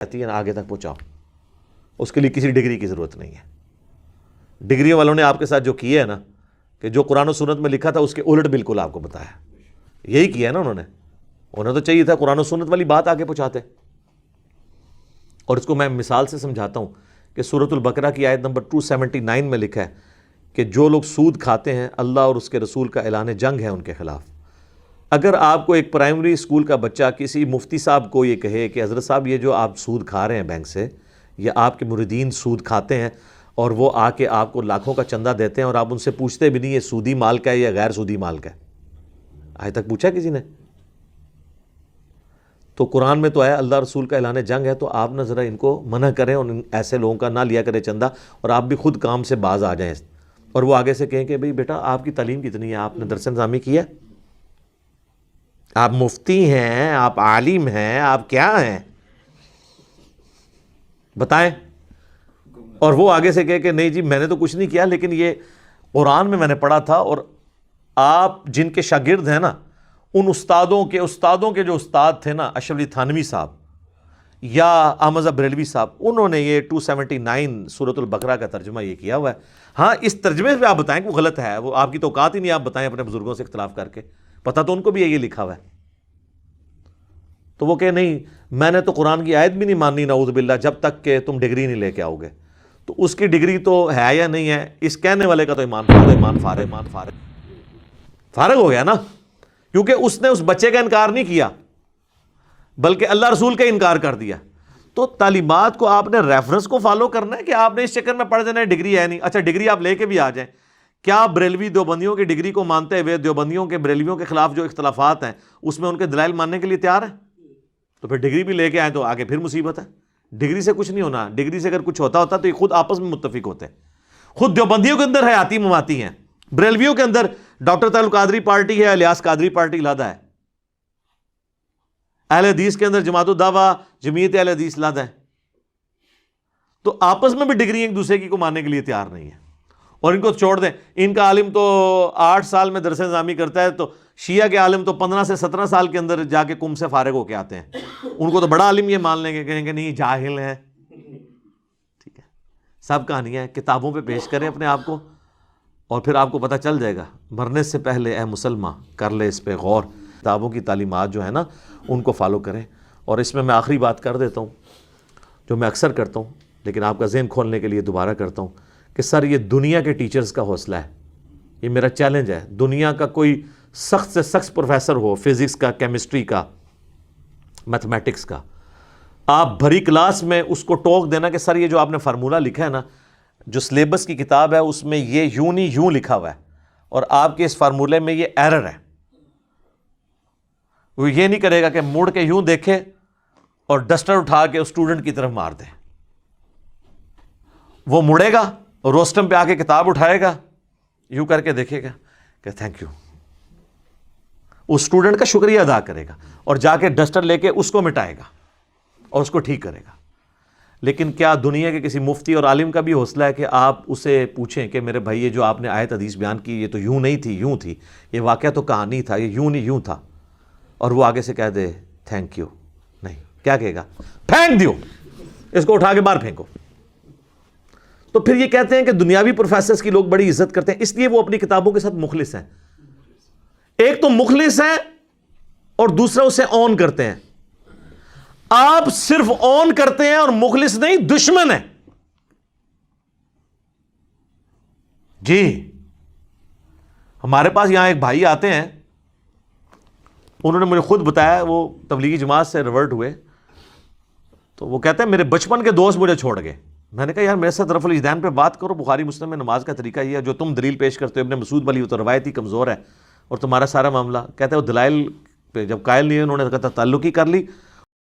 آتی ہے نا آگے تک پہنچاؤ. اس کے لیے کسی ڈگری کی ضرورت نہیں ہے. ڈگری والوں نے آپ کے ساتھ جو کیا ہے نا کہ جو قرآن و سنت میں لکھا تھا اس کے الٹ بالکل آپ کو بتایا, یہی کیا ہے نا انہیں تو چاہیے تھا قرآن و سنت والی بات آگے پہنچاتے. اور اس کو میں مثال سے سمجھاتا ہوں کہ سورۃ البقرہ کی آیت نمبر 279 میں لکھا ہے کہ جو لوگ سود کھاتے ہیں اللہ اور اس کے رسول کا اعلان جنگ ہے ان کے خلاف. اگر آپ کو ایک پرائمری اسکول کا بچہ کسی مفتی صاحب کو یہ کہے کہ حضرت صاحب یہ جو آپ سود کھا رہے ہیں بینک سے, یا آپ کے مریدین سود کھاتے ہیں اور وہ آ کے آپ کو لاکھوں کا چندہ دیتے ہیں اور آپ ان سے پوچھتے بھی نہیں یہ سودی مال کا ہے یا غیر سودی مال کا ہے, آج تک پوچھا کسی نے؟ تو قرآن میں تو ہے اللہ رسول کا اعلان جنگ ہے, تو آپ نہ ذرا ان کو منع کریں اور ایسے لوگوں کا نہ لیا کرے چندہ, اور آپ بھی خود کام سے باز آ جائیں. اور وہ آگے سے کہیں کہ بھئی بیٹا آپ کی تعلیم کتنی ہے, آپ نے درس نظامی کیا, آپ مفتی ہیں, آپ عالم ہیں, آپ کیا ہیں بتائیں. اور وہ آگے سے کہے کہ نہیں جی میں نے تو کچھ نہیں کیا, لیکن یہ قرآن میں نے پڑھا تھا. اور آپ جن کے شاگرد ہیں نا ان استادوں کے جو استاد تھے نا اشرف علی تھانوی صاحب یا احمد بریلوی صاحب, انہوں نے یہ 279 سورۃ البقرہ کا ترجمہ یہ کیا ہوا ہے. ہاں اس ترجمے پہ آپ بتائیں کہ وہ غلط ہے, وہ آپ کی تو اوقات ہی نہیں, آپ بتائیں اپنے بزرگوں سے اختلاف کر کے, پتہ تو ان کو بھی یہ لکھا ہوا ہے. تو وہ کہ نہیں میں نے تو قرآن کی آیت بھی نہیں ماننی نعوذ باللہ جب تک کہ تم ڈگری نہیں لے کے آؤ گے. تو اس کی ڈگری تو ہے یا نہیں ہے, اس کہنے والے کا تو ایمان فارغ ہو گیا نا, کیونکہ اس نے اس بچے کا انکار نہیں کیا بلکہ اللہ رسول کا انکار کر دیا. تو تعلیمات کو آپ نے ریفرنس کو فالو کرنا ہے کہ آپ نے اس چکر میں پڑھ دینا ہے ڈگری ہے نہیں. اچھا ڈگری آپ لے کے بھی آ جائیں, کیا بریلوی دیوبندیوں کی ڈگری کو مانتے ہوئے دیوبندیوں کے بریلویوں کے خلاف جو اختلافات ہیں اس میں ان کے دلائل ماننے کے لیے تیار ہیں؟ تو پھر ڈگری بھی لے کے آئیں تو آگے پھر مصیبت ہے. ڈگری سے کچھ نہیں ہونا, ڈگری سے اگر کچھ ہوتا تو یہ خود آپس میں متفق ہوتے ہیں. خود دیوبندیوں کے اندر حیاتی مماتی ہیں, بریلویوں کے اندر ڈاکٹر طاہر القادری پارٹی ہے, الیاس قادری پارٹی علیحدہ ہے, اہل حدیث کے اندر جماعت الدعوہ جمعیت اہل حدیث علیحدہ ہے. تو آپس میں بھی ڈگری ایک دوسرے کی کو ماننے کے لیے تیار نہیں ہے. اور ان کو چھوڑ دیں, ان کا عالم تو 8 سال میں درس نظامی کرتا ہے, تو شیعہ کے عالم تو 15 سے 17 سال کے اندر جا کے کم سے فارغ ہو کے آتے ہیں. ان کو تو بڑا عالم یہ مان لیں گے, کہیں گے نہیں جاہل ہیں. ٹھیک ہے, سب کہانیاں ہیں, کتابوں پہ پیش کریں اپنے آپ کو اور پھر آپ کو پتہ چل جائے گا. مرنے سے پہلے اے مسلمان کر لے اس پہ غور, کتابوں کی تعلیمات جو ہے نا ان کو فالو کریں. اور اس میں آخری بات کر دیتا ہوں جو میں اکثر کرتا ہوں لیکن آپ کا ذہن کھولنے کے لیے دوبارہ کرتا ہوں کہ سر یہ دنیا کے ٹیچرز کا حوصلہ ہے, یہ میرا چیلنج ہے. دنیا کا کوئی سخت سے سخت پروفیسر ہو, فزکس کا, کیمسٹری کا, میتھمیٹکس کا, آپ بھری کلاس میں اس کو ٹوک دینا کہ سر یہ جو آپ نے فارمولہ لکھا ہے نا, جو سلیبس کی کتاب ہے اس میں یہ یوں نہیں یوں لکھا ہوا ہے اور آپ کے اس فارمولے میں یہ ایرر ہے. وہ یہ نہیں کرے گا کہ مڑ کے یوں دیکھے اور ڈسٹر اٹھا کے اس اسٹوڈنٹ کی طرف مار دے. وہ مڑے گا اور روسٹم پہ آ کے کتاب اٹھائے گا, یوں کر کے دیکھے گا کہ تھینک یو, اس اسٹوڈنٹ کا شکریہ ادا کرے گا اور جا کے ڈسٹر لے کے اس کو مٹائے گا اور اس کو ٹھیک کرے گا. لیکن کیا دنیا کے کسی مفتی اور عالم کا بھی حوصلہ ہے کہ آپ اسے پوچھیں کہ میرے بھائی یہ جو آپ نے آیت حدیث بیان کی یہ تو یوں نہیں تھی, یوں تھی, یہ واقعہ تو کہانی تھا, یہ یوں نہیں یوں تھا, اور وہ آگے سے کہہ دے تھینک یو؟ نہیں, کیا کہے گا؟ پھینک دیو, اس کو اٹھا کے باہر پھینکو. تو پھر یہ کہتے ہیں کہ دنیاوی پروفیسرز کی لوگ بڑی عزت کرتے ہیں, اس لیے وہ اپنی کتابوں کے ساتھ مخلص ہیں. ایک تو مخلص ہیں اور دوسرا اسے آن کرتے ہیں. آپ صرف آن کرتے ہیں اور مخلص نہیں, دشمن ہیں. جی ہمارے پاس یہاں ایک بھائی آتے ہیں, انہوں نے مجھے خود بتایا, وہ تبلیغی جماعت سے ریورٹ ہوئے, تو وہ کہتے ہیں میرے بچپن کے دوست مجھے چھوڑ گئے. میں نے کہا یار میرے ساتھ رفع الاجدان پہ بات کرو, بخاری مسلم میں نماز کا طریقہ یہ ہے, جو تم دلیل پیش کرتے ہو ابن مسعود والی وہ تو روایتی کمزور ہے اور تمہارا سارا معاملہ. کہتے ہیں وہ دلائل پہ جب قائل نہیں ہے انہوں نے کہا تعلق ہی کر لی